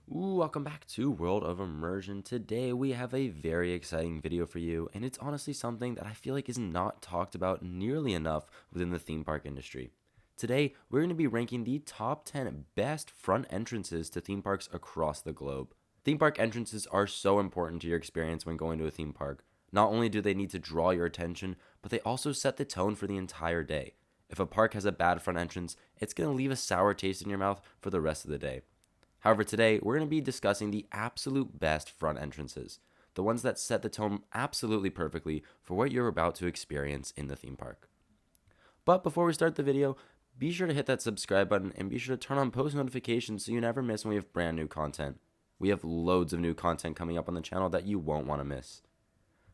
Welcome back to World of Immersion. Today we have a very exciting video for you, and it's honestly something that I feel like is not talked about nearly enough within the theme park industry. Today we're going to be ranking the top 10 best front entrances to theme parks across the globe. Theme park entrances are so important to your experience when going to a theme park. Not only do they need to draw your attention, but they also set the tone for the entire day. If a park has a bad front entrance, it's going to leave a sour taste in your mouth for the rest of the day. However, today we're going to be discussing the absolute best front entrances, the ones that set the tone absolutely perfectly for what you're about to experience in the theme park. But before we start the video, be sure to hit that subscribe button and be sure to turn on post notifications so you never miss when we have brand new content. We have loads of new content coming up on the channel that you won't want to miss.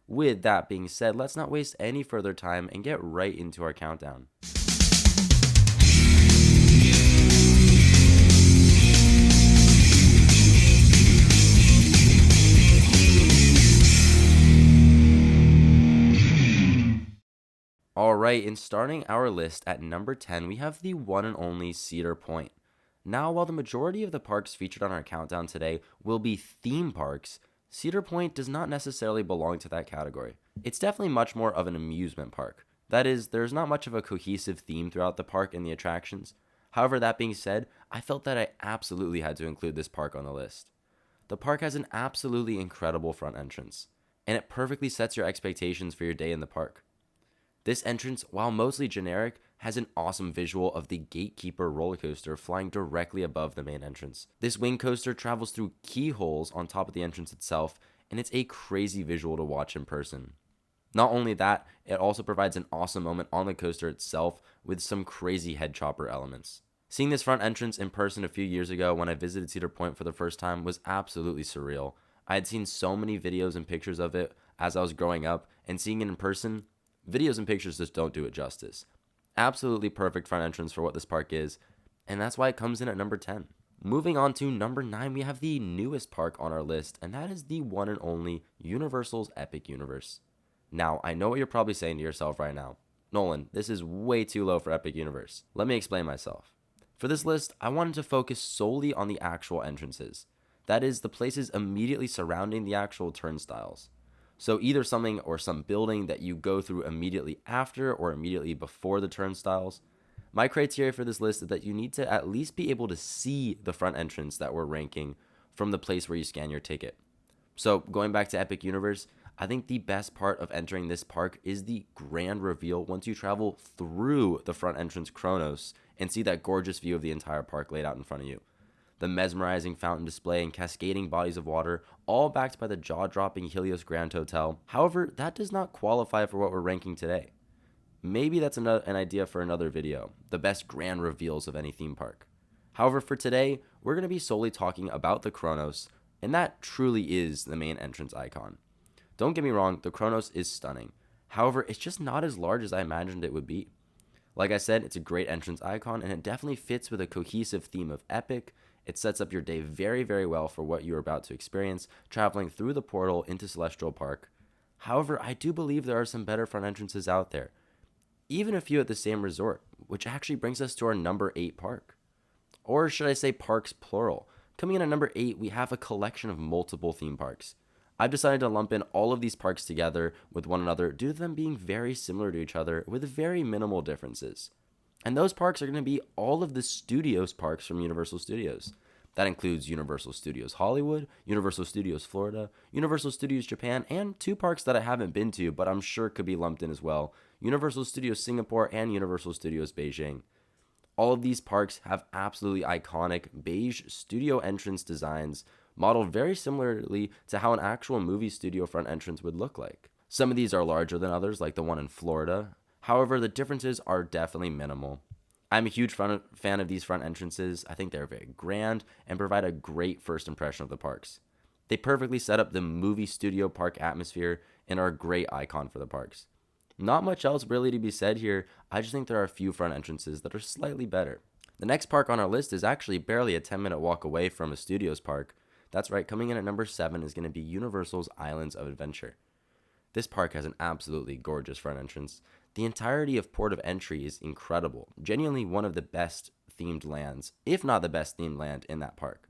With that being said, let's not waste any further time and get right into our countdown. Alright, in starting our list at number 10, we have the one and only Cedar Point. Now, while the majority of the parks featured on our countdown today will be theme parks, Cedar Point does not necessarily belong to that category. It's definitely much more of an amusement park. That is, there's not much of a cohesive theme throughout the park and the attractions. However, that being said, I felt that I absolutely had to include this park on the list. The park has an absolutely incredible front entrance, and it perfectly sets your expectations for your day in the park. This entrance, while mostly generic, has an awesome visual of the Gatekeeper roller coaster flying directly above the main entrance. This wing coaster travels through keyholes on top of the entrance itself, and it's a crazy visual to watch in person. Not only that, it also provides an awesome moment on the coaster itself with some crazy head chopper elements. Seeing this front entrance in person a few years ago when I visited Cedar Point for the first time was absolutely surreal. I had seen so many videos and pictures of it as I was growing up, and seeing it in person, videos and pictures just don't do it justice. Absolutely perfect front entrance for what this park is, and that's why it comes in at number 10. Moving on to number 9, we have the newest park on our list, and that is the one and only Universal's Epic Universe. Now, I know what you're probably saying to yourself right now. Nolan, this is way too low for Epic Universe. Let me explain myself. For this list, I wanted to focus solely on the actual entrances. That is, the places immediately surrounding the actual turnstiles. So either something or some building that you go through immediately after or immediately before the turnstiles. My criteria for this list is that you need to at least be able to see the front entrance that we're ranking from the place where you scan your ticket. So going back to Epic Universe, I think the best part of entering this park is the grand reveal once you travel through the front entrance Kronos and see that gorgeous view of the entire park laid out in front of you. The mesmerizing fountain display and cascading bodies of water, all backed by the jaw-dropping Helios Grand Hotel. However, that does not qualify for what we're ranking today. Maybe that's an idea for another video, the best grand reveals of any theme park. However, for today, we're going to be solely talking about the Kronos, and that truly is the main entrance icon. Don't get me wrong, the Kronos is stunning. However, it's just not as large as I imagined it would be. Like I said, it's a great entrance icon, and it definitely fits with a cohesive theme of epic. It sets up your day very, very well for what you're about to experience, traveling through the portal into Celestial Park. However, I do believe there are some better front entrances out there, even a few at the same resort, which actually brings us to our number 8 park. Or should I say parks plural? Coming in at number 8, we have a collection of multiple theme parks. I've decided to lump in all of these parks together with one another due to them being very similar to each other with very minimal differences. And those parks are going to be all of the Studios parks from Universal Studios. That includes Universal Studios Hollywood, Universal Studios Florida, Universal Studios Japan, and 2 parks that I haven't been to but I'm sure could be lumped in as well, Universal Studios Singapore and Universal Studios Beijing. All of these parks have absolutely iconic beige studio entrance designs modeled very similarly to how an actual movie studio front entrance would look like. Some of these are larger than others, like the one in Florida. However, the differences are definitely minimal. I'm a huge fan of these front entrances. I think they're very grand and provide a great first impression of the parks. They perfectly set up the movie studio park atmosphere and are a great icon for the parks. Not much else really to be said here. I just think there are a few front entrances that are slightly better. The next park on our list is actually barely a 10-minute walk away from a Studios park. That's right, coming in at number 7 is going to be Universal's Islands of Adventure. This park has an absolutely gorgeous front entrance. The entirety of Port of Entry is incredible, genuinely one of the best themed lands, if not the best themed land in that park.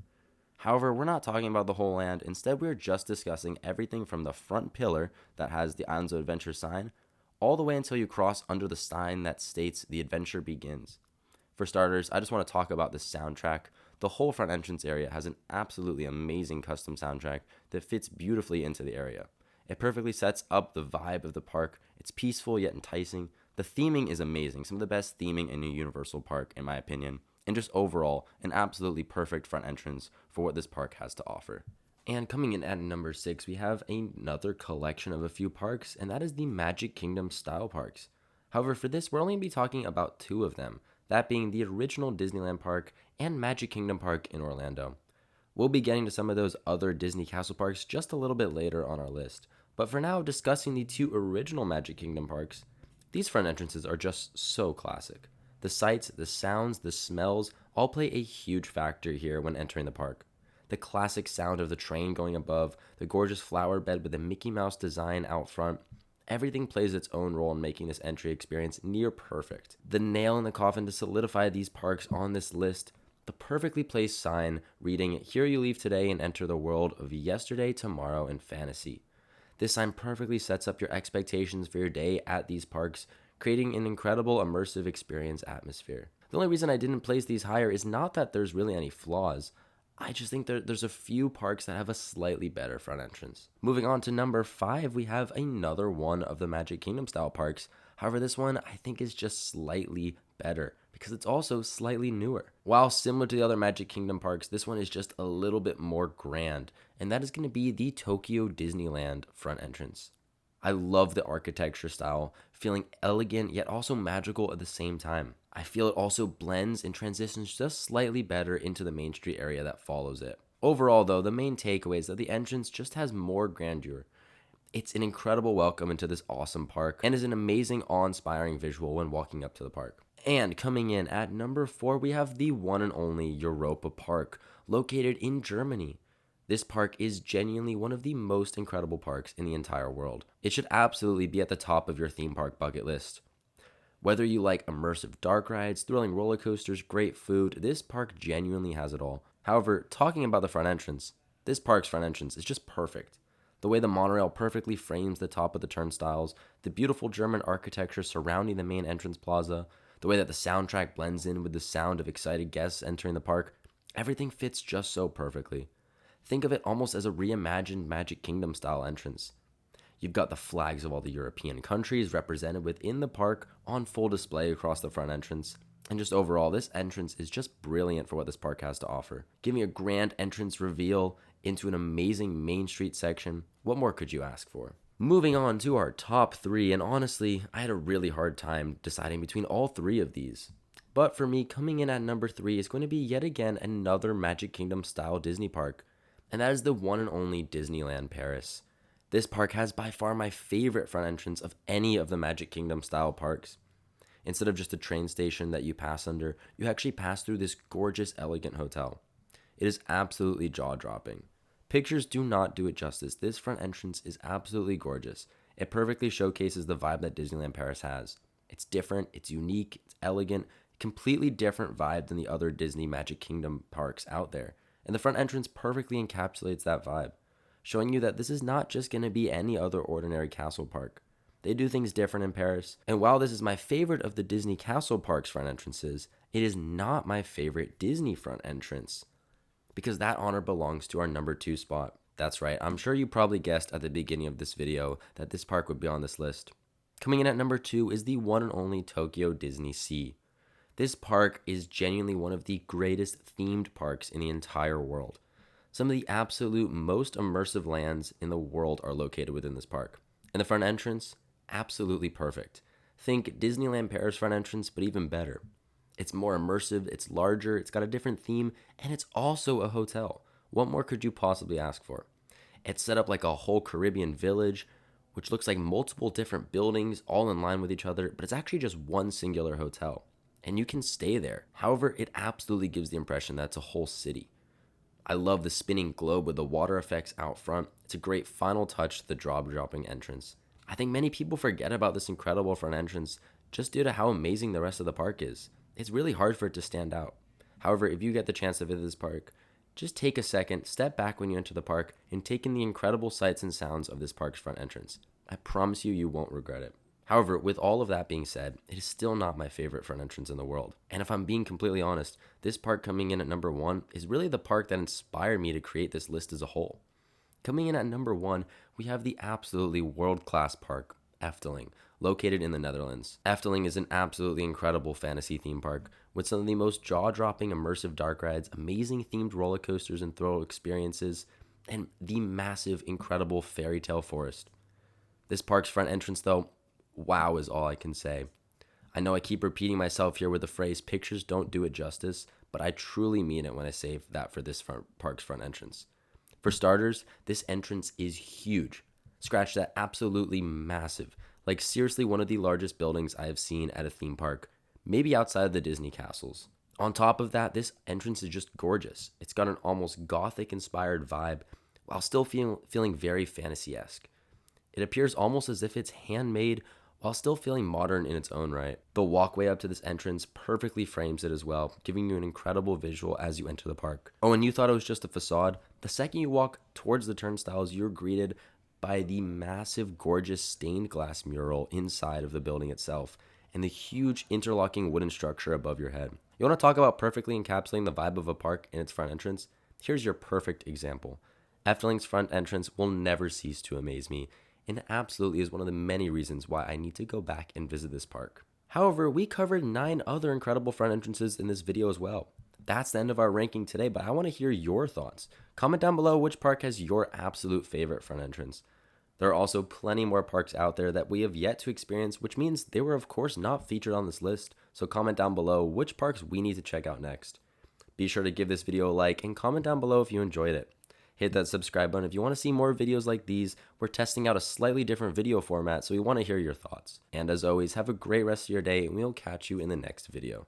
However, we're not talking about the whole land. Instead, we're just discussing everything from the front pillar that has the Islands of Adventure sign, all the way until you cross under the sign that states the adventure begins. For starters, I just want to talk about the soundtrack. The whole front entrance area has an absolutely amazing custom soundtrack that fits beautifully into the area. It perfectly sets up the vibe of the park. It's peaceful yet enticing. The theming is amazing, some of the best theming in a Universal park, in my opinion. And just overall, an absolutely perfect front entrance for what this park has to offer. And coming in at number 6, we have another collection of a few parks, and that is the Magic Kingdom style parks. However, for this, we're only going to be talking about 2 of them, that being the original Disneyland Park and Magic Kingdom Park in Orlando. We'll be getting to some of those other Disney Castle parks just a little bit later on our list, but for now, discussing the 2 original Magic Kingdom parks, these front entrances are just so classic. The sights, the sounds, the smells all play a huge factor here when entering the park. The classic sound of the train going above, the gorgeous flower bed with the Mickey Mouse design out front, everything plays its own role in making this entry experience near perfect. The nail in the coffin to solidify these parks on this list, the perfectly placed sign reading, "Here you leave today and enter the world of yesterday, tomorrow, and fantasy." This sign perfectly sets up your expectations for your day at these parks, creating an incredible immersive experience atmosphere. The only reason I didn't place these higher is not that there's really any flaws. I just think there's a few parks that have a slightly better front entrance. Moving on to number 5, we have another one of the Magic Kingdom style parks. However, this one I think is just slightly better because it's also slightly newer. While similar to the other Magic Kingdom parks, this one is just a little bit more grand, and that is going to be the Tokyo Disneyland front entrance. I love the architecture style, feeling elegant yet also magical at the same time. I feel it also blends and transitions just slightly better into the Main Street area that follows it. Overall though, the main takeaway is that the entrance just has more grandeur. It's an incredible welcome into this awesome park and is an amazing awe-inspiring visual when walking up to the park. And coming in at number 4, we have the one and only Europa Park, located in Germany. This park is genuinely one of the most incredible parks in the entire world. It should absolutely be at the top of your theme park bucket list. Whether you like immersive dark rides, thrilling roller coasters, great food, this park genuinely has it all. However, talking about the front entrance, this park's front entrance is just perfect. The way the monorail perfectly frames the top of the turnstiles, the beautiful German architecture surrounding the main entrance plaza, the way that the soundtrack blends in with the sound of excited guests entering the park, everything fits just so perfectly. Think of it almost as a reimagined Magic Kingdom style entrance. You've got the flags of all the European countries represented within the park on full display across the front entrance. And just overall, this entrance is just brilliant for what this park has to offer. Giving a grand entrance reveal into an amazing Main Street section. What more could you ask for? Moving on to our top 3, and honestly, I had a really hard time deciding between all 3 of these. But for me, coming in at number 3 is going to be yet again another Magic Kingdom style Disney park. And that is the one and only Disneyland Paris. This park has by far my favorite front entrance of any of the Magic Kingdom style parks. Instead of just a train station that you pass under, you actually pass through this gorgeous, elegant hotel. It is absolutely jaw-dropping. Pictures do not do it justice. This front entrance is absolutely gorgeous. It perfectly showcases the vibe that Disneyland Paris has. It's different, it's unique, it's elegant, completely different vibe than the other Disney Magic Kingdom parks out there. And the front entrance perfectly encapsulates that vibe, showing you that this is not just going to be any other ordinary castle park. They do things different in Paris, and while this is my favorite of the Disney Castle Parks front entrances, it is not my favorite Disney front entrance, because that honor belongs to our number 2 spot. That's right, I'm sure you probably guessed at the beginning of this video that this park would be on this list. Coming in at number 2 is the one and only Tokyo DisneySea. This park is genuinely one of the greatest themed parks in the entire world. Some of the absolute most immersive lands in the world are located within this park. And the front entrance, absolutely perfect. Think Disneyland Paris front entrance, but even better. It's more immersive, it's larger, it's got a different theme, and it's also a hotel. What more could you possibly ask for? It's set up like a whole Caribbean village, which looks like multiple different buildings all in line with each other, but it's actually just one singular hotel. And you can stay there. However, it absolutely gives the impression that it's a whole city. I love the spinning globe with the water effects out front. It's a great final touch to the jaw-dropping entrance. I think many people forget about this incredible front entrance just due to how amazing the rest of the park is. It's really hard for it to stand out. However, if you get the chance to visit this park, Just take a second, step back when you enter the park, and take in the incredible sights and sounds of this park's front entrance. I promise you, you won't regret it. However, with all of that being said, it is still not my favorite front entrance in the world. And if I'm being completely honest, this park coming in at number 1 is really the park that inspired me to create this list as a whole. Coming in at number 1, we have the absolutely world-class park, Efteling, located in the Netherlands. Efteling is an absolutely incredible fantasy theme park with some of the most jaw-dropping immersive dark rides, amazing themed roller coasters and thrill experiences, and the massive, incredible fairy tale forest. This park's front entrance, though, wow is all I can say. I know I keep repeating myself here with the phrase pictures don't do it justice, but I truly mean it when I say that for this park's front entrance. For starters, this entrance is huge. Scratch that, absolutely massive. Like seriously one of the largest buildings I have seen at a theme park, maybe outside of the Disney castles. On top of that, this entrance is just gorgeous. It's got an almost gothic inspired vibe while still feeling very fantasy-esque. It appears almost as if it's handmade while still feeling modern in its own right. The walkway up to this entrance perfectly frames it as well, giving you an incredible visual as you enter the park. Oh, and you thought it was just a facade? The second you walk towards the turnstiles, you're greeted by the massive, gorgeous stained glass mural inside of the building itself and the huge interlocking wooden structure above your head. You want to talk about perfectly encapsulating the vibe of a park in its front entrance? Here's your perfect example. Efteling's front entrance will never cease to amaze me, and it absolutely is one of the many reasons why I need to go back and visit this park. However, we covered 9 other incredible front entrances in this video as well. That's the end of our ranking today, but I want to hear your thoughts. Comment down below which park has your absolute favorite front entrance. There are also plenty more parks out there that we have yet to experience, which means they were of course not featured on this list, so comment down below which parks we need to check out next. Be sure to give this video a like and comment down below if you enjoyed it. Hit that subscribe button if you want to see more videos like these. We're testing out a slightly different video format, so we want to hear your thoughts. And as always, have a great rest of your day, and we'll catch you in the next video.